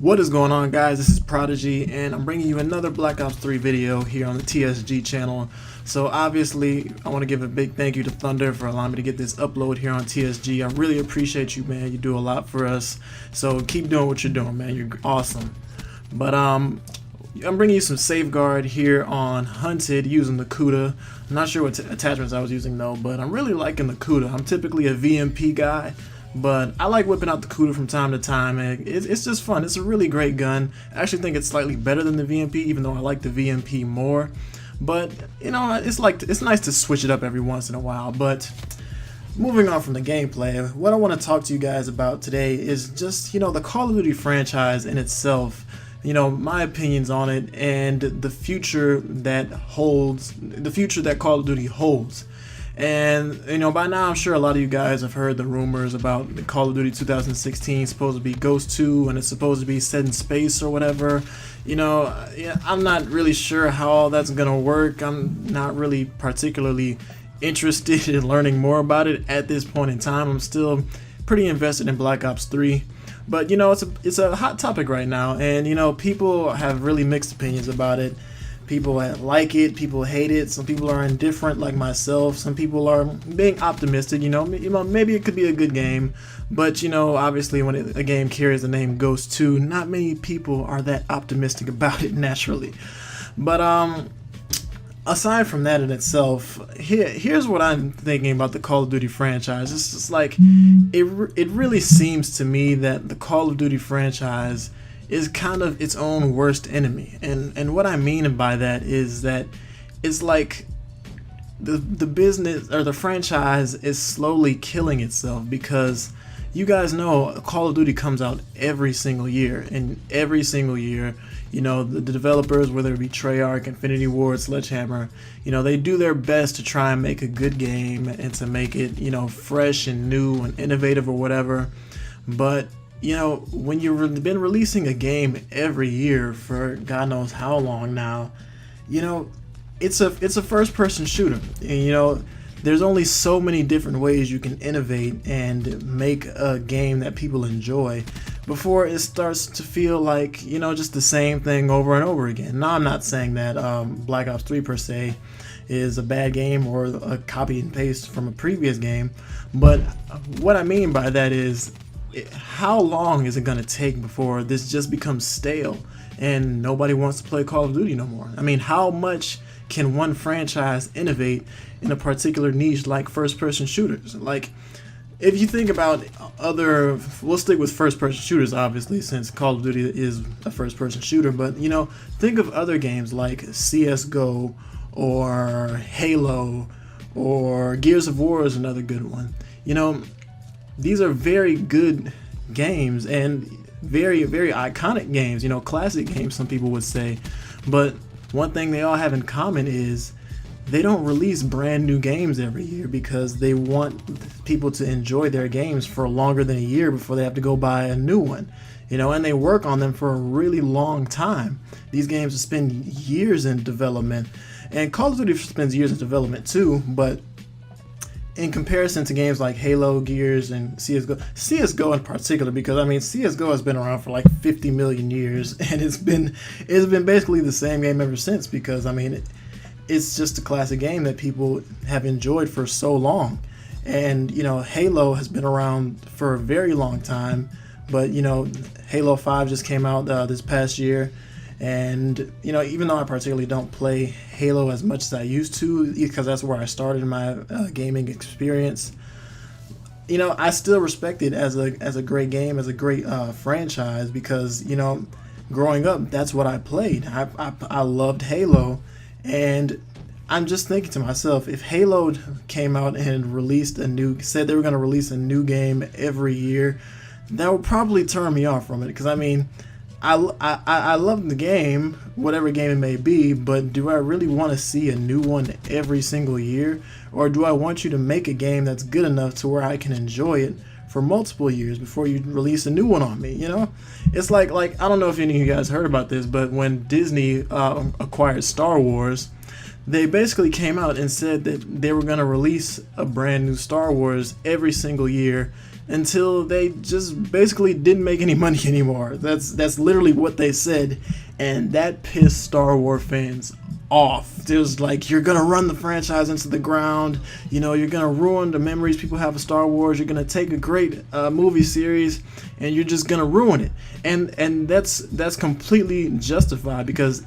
What is going on, guys? This is Prodigy and I'm bringing you another Black Ops 3 video here on the TSG channel. So obviously I want to give a big thank you to Thunder for allowing me to get this upload here on TSG. I really appreciate you, man. You do a lot for us, so keep doing what you're doing, man. You're awesome. But I'm bringing you some Safeguard here on Hunted using the Kuda. I'm not sure what attachments I was using though, but I'm really liking the Kuda. I'm typically a VMP guy, but I like whipping out the Kuda from time to time, and it's just fun. It's a really great gun. I actually think it's slightly better than the VMP, even though I like the VMP more. But you know, it's nice to switch it up every once in a while. But moving on from the gameplay, what I want to talk to you guys about today is just, you know, the Call of Duty franchise in itself. You know, my opinions on it and the future that Call of Duty holds. And you know, by now I'm sure a lot of you guys have heard the rumors about the Call of Duty 2016 supposed to be Ghost 2 and it's supposed to be set in space or whatever. You know, yeah, I'm not really sure how all that's gonna work. I'm not really particularly interested in learning more about it at this point in time. I'm still pretty invested in Black Ops 3. But you know, it's a hot topic right now, and you know, people have really mixed opinions about it. People like it, people hate it. Some people are indifferent, like myself. Some people are being optimistic. You know, maybe it could be a good game, but you know, obviously, when a game carries the name Ghost 2, not many people are that optimistic about it naturally. But aside from that in itself, here's what I'm thinking about the Call of Duty franchise. It's just like it really seems to me that the Call of Duty franchise is kind of its own worst enemy, and what I mean by that is that it's like the business or the franchise is slowly killing itself, because you guys know Call of Duty comes out every single year, and every single year, you know, the developers, whether it be Treyarch, Infinity Ward, Sledgehammer, you know, they do their best to try and make a good game and to make it, you know, fresh and new and innovative or whatever. But you know, when you've been releasing a game every year for God knows how long now, you know, it's a first-person shooter, and you know, there's only so many different ways you can innovate and make a game that people enjoy before it starts to feel like, you know, just the same thing over and over again. Now, I'm not saying that Black Ops 3 per se is a bad game or a copy and paste from a previous game, but what I mean by that is, how long is it going to take before this just becomes stale and nobody wants to play Call of Duty no more? I mean, how much can one franchise innovate in a particular niche like first-person shooters? Like, if you think about we'll stick with first-person shooters, obviously, since Call of Duty is a first-person shooter, but, you know, think of other games like CSGO or Halo or Gears of War is another good one. You know, these are very good games and very, very iconic games, you know, classic games, some people would say. But one thing they all have in common is they don't release brand new games every year because they want people to enjoy their games for longer than a year before they have to go buy a new one. You know, and they work on them for a really long time. These games spend years in development, and Call of Duty spends years in development too, but in comparison to games like Halo, Gears, and CSGO in particular, because I mean, CSGO has been around for like 50 million years, and it's been basically the same game ever since, because I mean, it's just a classic game that people have enjoyed for so long. And you know, Halo has been around for a very long time, but you know, Halo 5 just came out this past year. And you know, even though I particularly don't play Halo as much as I used to, because that's where I started my gaming experience, you know, I still respect it as a great game, as a great franchise, because you know, growing up, that's what I played. I loved Halo, and I'm just thinking to myself, if Halo came out and said they were going to release a new game every year, that would probably turn me off from it, because I mean, I love the game, whatever game it may be, but do I really want to see a new one every single year? Or do I want you to make a game that's good enough to where I can enjoy it for multiple years before you release a new one on me, you know? It's like I don't know if any of you guys heard about this, but when Disney acquired Star Wars, they basically came out and said that they were going to release a brand new Star Wars every single year until they just basically didn't make any money anymore. That's literally what they said, and that pissed Star Wars fans off. It was like, you're gonna run the franchise into the ground, you know, you're gonna ruin the memories people have of Star Wars, you're gonna take a great movie series and you're just gonna ruin it. And that's completely justified, because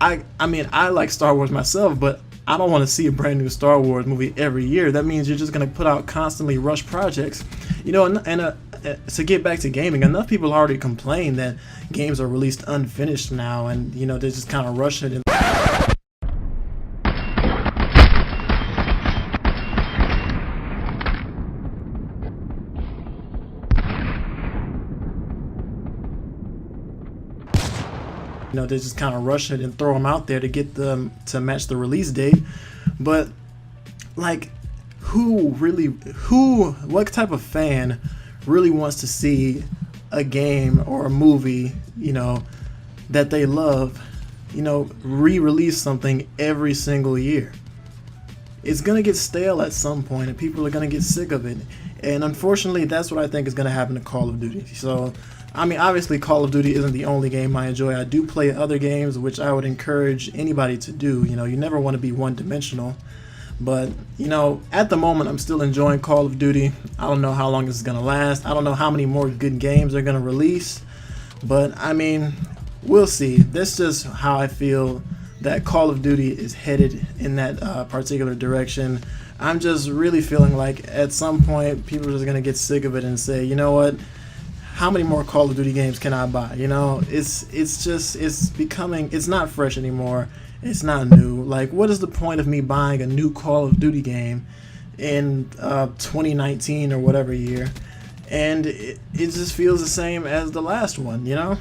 I mean, I like Star Wars myself, but I don't want to see a brand new Star Wars movie every year. That means you're just going to put out constantly rushed projects. You know, and to get back to gaming, enough people already complain that games are released unfinished now, and, you know, they just kind of rush it. You know, they just kind of rush it and throw them out there to get them to match the release date. But like, what type of fan really wants to see a game or a movie, you know, that they love, you know, re-release something every single year? It's gonna get stale at some point, and people are gonna get sick of it. And unfortunately, that's what I think is gonna happen to Call of Duty. So, I mean, obviously Call of Duty isn't the only game I enjoy. I do play other games, which I would encourage anybody to do. You know, you never want to be one-dimensional. But, you know, at the moment, I'm still enjoying Call of Duty. I don't know how long this is going to last. I don't know how many more good games they're going to release. But, I mean, we'll see. That's just how I feel that Call of Duty is headed in that particular direction. I'm just really feeling like at some point, people are just going to get sick of it and say, you know what? How many more Call of Duty games can I buy? You know, it's not fresh anymore. It's not new. Like, what is the point of me buying a new Call of Duty game in 2019 or whatever year, and it just feels the same as the last one, you know?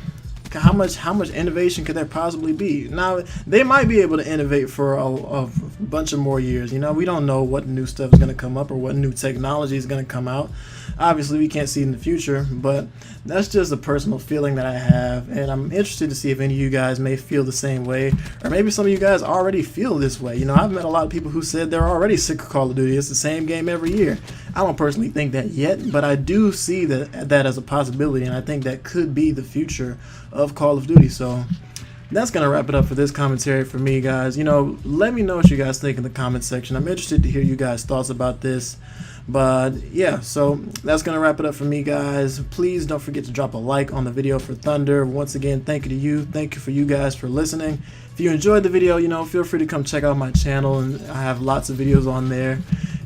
How much innovation could there possibly be? Now, they might be able to innovate for a bunch of more years. You know, we don't know what new stuff is going to come up or what new technology is going to come out. Obviously, we can't see in the future, but that's just a personal feeling that I have, and I'm interested to see if any of you guys may feel the same way, or maybe some of you guys already feel this way. You know, I've met a lot of people who said they're already sick of Call of Duty. It's the same game every year. I don't personally think that yet, but I do see that as a possibility, and I think that could be the future of Call of Duty. So that's gonna wrap it up for this commentary for me, guys. You know, let me know what you guys think in the comment section. I'm interested to hear you guys' thoughts about this. But yeah, so that's gonna wrap it up for me, guys. Please don't forget to drop a like on the video for Thunder. Once again, thank you to you. Thank you for you guys for listening. If you enjoyed the video, you know, feel free to come check out my channel, and I have lots of videos on there,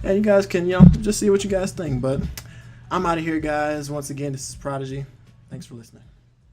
and you guys can, you know, just see what you guys think. But I'm out of here, guys. Once again, this is Prodigy. Thanks for listening.